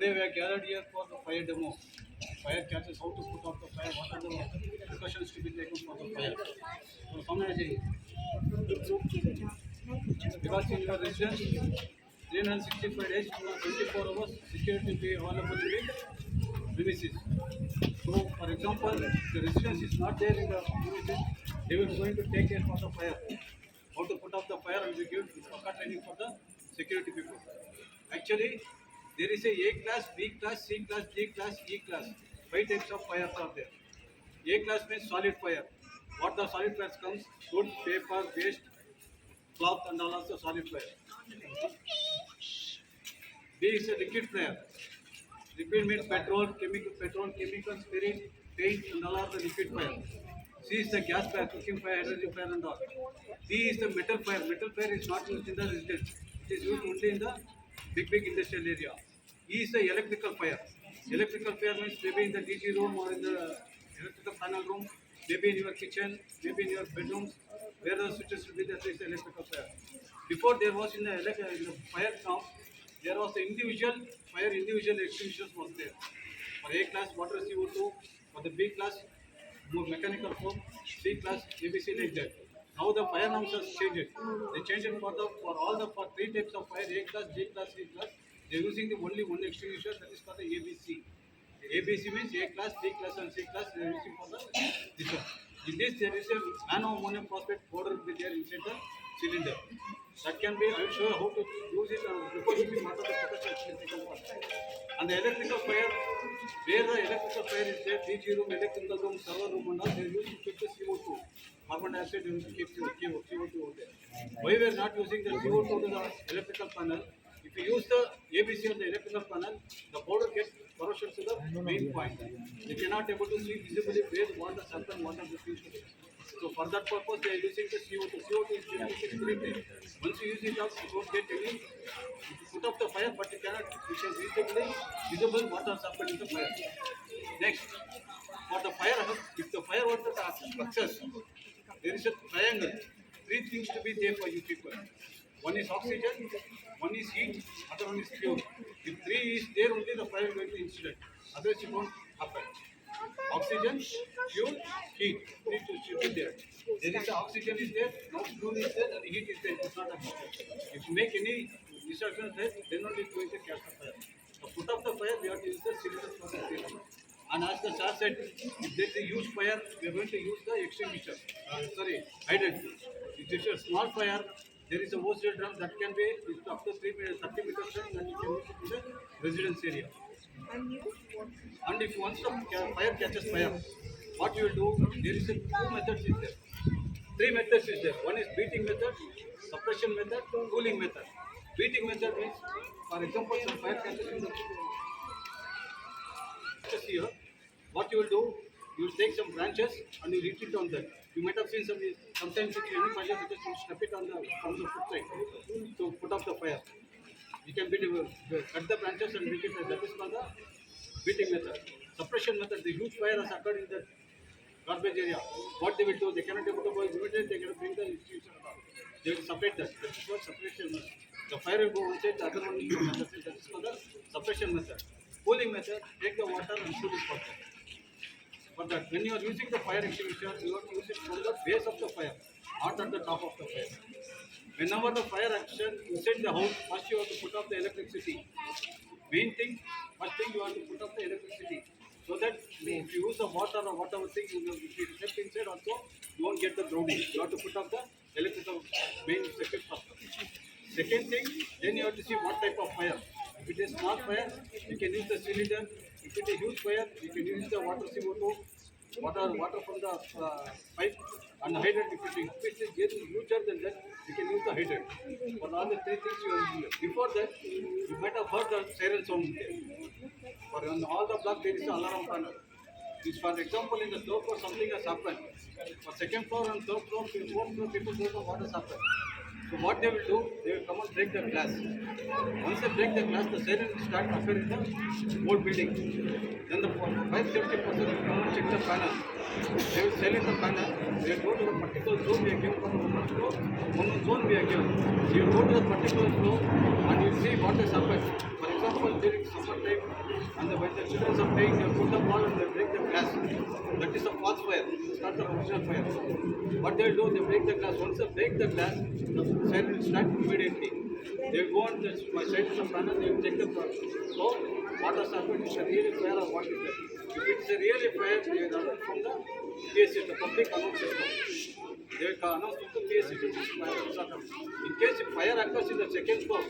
Today we are gathered here for the fire demo. Fire catches, how to put out the fire, what are the precautions to be taken for the fire. So, समझना चाहिए. It's okay, beta. Because in your residence, 365 days, 24 hours, security will be available to the premises. So, for example, the residence is not there in the premises, they will going to take care for the fire. How to put out the fire and we give proper training for the security people. Actually, there is a class, B class, C class, D class, E class. 5 types of fires are there. A class means solid fire. What the solid fires comes? Wood, paper, waste, cloth and all also solid fire. B is a liquid fire. Liquid means petrol, chemical, spirit, paint and all are the liquid fire. C is the gas fire, cooking fire, hydrogen fire and all. D is the metal fire. Metal fire is not used in the residence. It is used only in the big industrial area. E is the electrical fire. Electrical fire means maybe in the DG room or in the electrical panel room, maybe in your kitchen, maybe in your bedrooms, where the switches will be there is the electrical fire. Before there was in the fire camp, there was the individual extinguishers was there. For A class, water CO2, for the B class, mechanical foam, C class, ABC like that. Now the fire norms has changed. They changed it for 3 types of fire, A class, G class, C class. They are using the only one extinguisher, that is called the ABC. The ABC means A class, B class and C class they are using for this one. In this there is a ammonium phosphate powder with there inside the cylinder. That can be, I will show you how to use it before using what are the precautions. And the electrical fire, where the electrical fire is there, DG room, electrical room, server room and all, they are using to keep the CO2. Carbon dioxide they will keep CO2 out there. Why we are not using the CO2 to the electrical panel? If you use the ABC on the electrical panel, the powder gets corrosion to the main point. You cannot able to see visibly where what has happened, what has refused to. So for that purpose, they are using the CO2. CO2 is generated. Once you use it up, you don't get any. You put up the fire, but you cannot. You can visible what has happened in the fire. Next, for the fire, if the fire was the success, there is a triangle. 3 things to be there for you people. One is oxygen, one is heat, other one is fuel. If 3 is there, only the fire will be incident. Otherwise, it won't happen. Oxygen, fuel, heat. 3 should be there. There is the oxygen is there, no fuel is there, and heat is there. It's not a problem. If you make any disturbance there, then only it's going to catch the fire. To put up the fire, we have to use the cylinder for the cylinder. And as the sir said, if there is a huge fire, we are going to use the extinguisher. Hydrant. If it is a small fire, there is a hose drum that can be up to 30 meters long, and you can use it in the residence area. And if once the fire catches fire, what you will do, there is 2 methods is there. 3 methods is there. One is beating method, suppression method, cooling method. Beating method means, for example, some fire catches in the here. What you will do, you will take some branches and you hit it on that. You might have seen sometimes if any fire, you just step it on from the foot side to put up the fire. You can cut the branches and beat it. That is called the beating method. Suppression method, the huge fire has occurred in the garbage area. What they will do, they cannot able to go immediately, they cannot bring the institution at all. They will separate that. That is called suppression method. The fire will go one side, the other one will go on the other side. That is called the suppression method. Cooling method, take the water and cool it for that. For that, when you are using the fire extinguisher, you have to use it from the base of the fire, not at the top of the fire. Whenever the fire action inside the house, first you have to put up the electricity. Main thing, first thing you have to put up the electricity. So that if you use the water or whatever thing, if you step inside also, you won't get the drowning. You have to put up the electrical main circuit first. Second thing, then you have to see what type of fire. If it is small fire, you can use the cylinder. If it is huge fire, you can use the water CO2, water from the pipe, and the hydrant. If it is getting huger than that, you can use the hydrant. For all the 3 things you are using. Before that, you might have heard the siren sound there. For on all the blocks, there is an alarm panel. This, for example, in the 3rd floor, something has happened. For 2nd floor and 3rd floor, 4th floor, people don't know what has happened. So what they will do, they will come and break the glass. Once they break the glass, the siren will start appearing in the whole building. Then the fire safety person will come and check the panel. They will select the panel. They will go to the particular zone we are given for the one floor. One zone we are given. So you go to the particular floor and you see what has happened. For example, example, during summer time, and when the children are playing, they put the ball and they break the glass. That is a false fire. It's not the original fire. What they do, they break the glass. Once they break the glass, the siren will start immediately. They will go on the side of the panel, they will check the so what has happened, is a real fire or what is that? If it is a real fire, they will announce from the PSC, the public announce system. They will announce to the PSC to this fire has happened. In case if fire occurs in the second floor,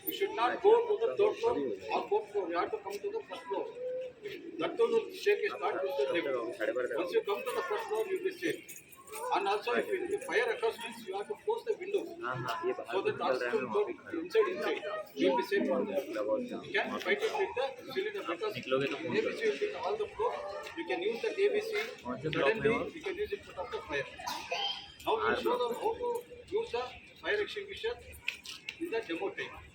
you should not go to the third floor or fourth floor. You have to come to the first floor. That too, the shake is not to the left. Once you come to the first floor, you will be safe. And also, if the fire occurs, means you have to close the windows so that oxygen flow inside. You will be safe from there. You can fight it with the cylinder because ABC will be all the floor. You can use the ABC. Suddenly, you can use it to put off the fire. Now, we show them how to use the fire extinguisher in the demo time.